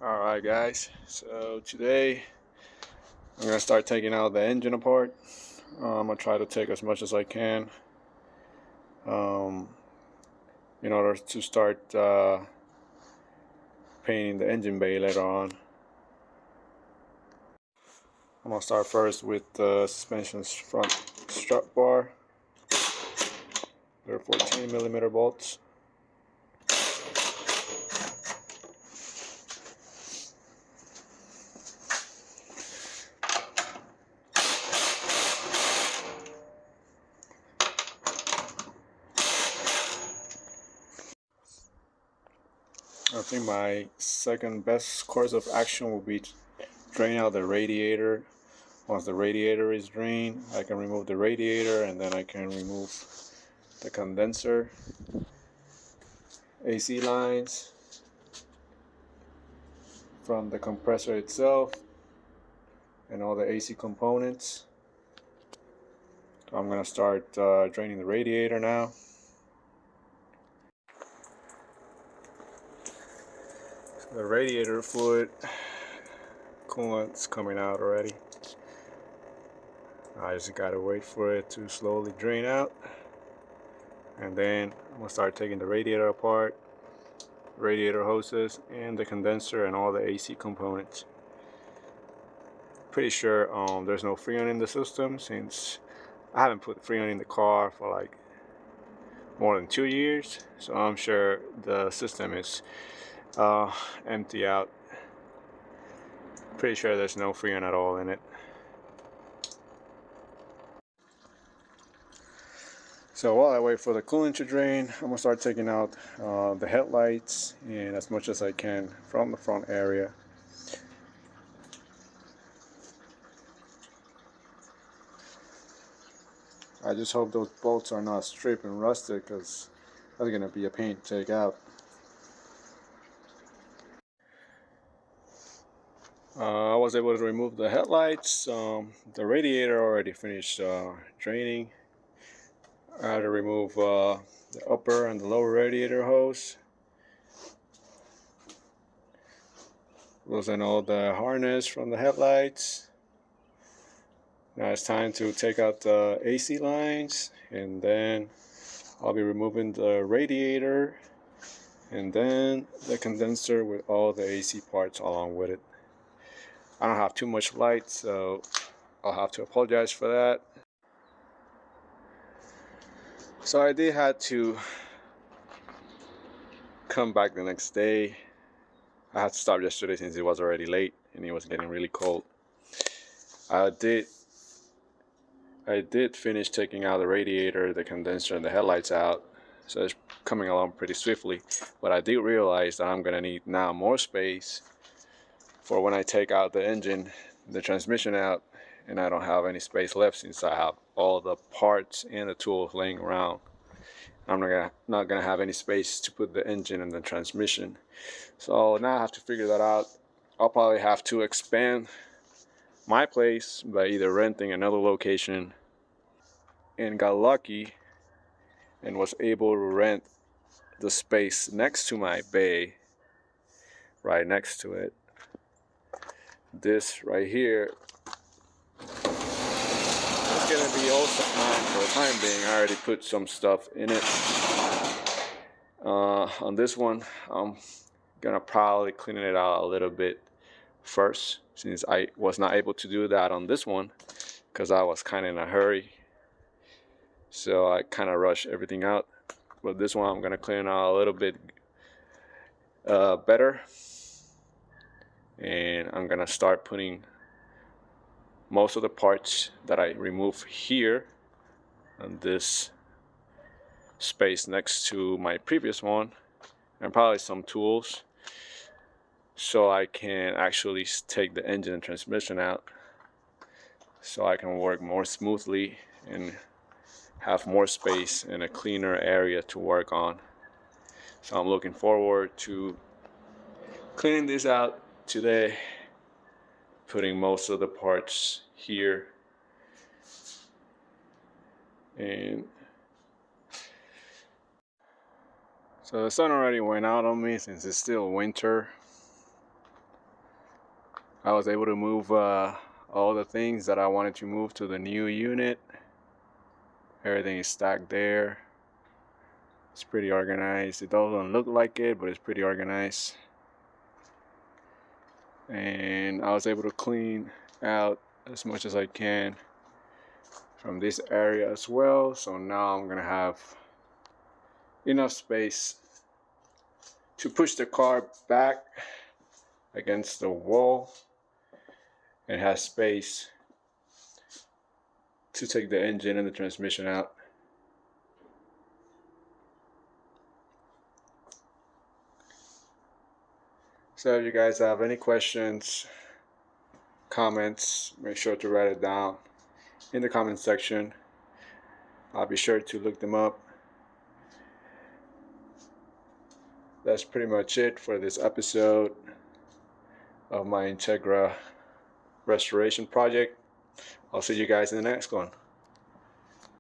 Alright guys, so today I'm going to start taking out the engine apart. I'm going to try to take as much as I can um, in order to start painting the engine bay later on. I'm going to start first with the suspension's front strut bar. They're 14mm bolts. I think my second best course of action will be to drain out the radiator. Once the radiator is drained, I can remove the radiator and then I can remove the condenser, AC lines from the compressor itself, and all the AC components. So I'm going to start draining the radiator now. So the radiator fluid coolant's coming out already. I just gotta wait for it to slowly drain out, and then I'm gonna start taking the radiator apart, radiator hoses, and the condenser and all the AC components. Pretty sure there's no Freon in the system, since I haven't put Freon in the car for like more than 2 years, so I'm sure the system is empty out. Pretty sure there's no Freon at all in it. So while I wait for the coolant to drain, I'm gonna start taking out the headlights and as much as I can from the front area. I just hope those bolts are not stripped and rusted, because that's gonna be a pain to take out. I was able to remove the headlights. The radiator already finished draining. I had to remove the upper and the lower radiator hose. Loosen all the harness from the headlights. Now it's time to take out the AC lines, and then I'll be removing the radiator and then the condenser with all the AC parts along with it. I don't have too much light, so I'll have to apologize for that. So I did have to come back the next day. I had to stop yesterday since it was already late and it was getting really cold. I did finish taking out the radiator, the condenser, and the headlights out, so it's coming along pretty swiftly. But I did realize that I'm gonna need now more space for when I take out the engine, the transmission out, and I don't have any space left since I have all the parts and the tools laying around. I'm not gonna have any space to put the engine and the transmission. So now I have to figure that out. I'll probably have to expand my place by either renting another location, and got lucky and was able to rent the space next to my bay, right next to it. This right here is gonna be also mine for the time being. I already put some stuff in it. On this one, I'm gonna probably clean it out a little bit first, since I was not able to do that on this one because I was kind of in a hurry, so I kind of rushed everything out. But this one I'm gonna clean out a little bit better, and I'm gonna start putting most of the parts that I remove here on this space next to my previous one, and probably some tools, so I can actually take the engine and transmission out, so I can work more smoothly and have more space and a cleaner area to work on. So I'm looking forward to cleaning this out today, putting most of the parts here, and so the sun already went out on me since it's still winter. I was able to move all the things that I wanted to move to the new unit. Everything is stacked there. It's pretty organized. It doesn't look like it, but it's pretty organized. And I was able to clean out as much as I can from this area as well. So now I'm gonna have enough space to push the car back against the wall and have space to take the engine and the transmission out. So if you guys have any questions, comments, make sure to write it down in the comment section. I'll be sure to look them up. That's pretty much it for this episode of my Integra Restoration project. I'll see you guys in the next one.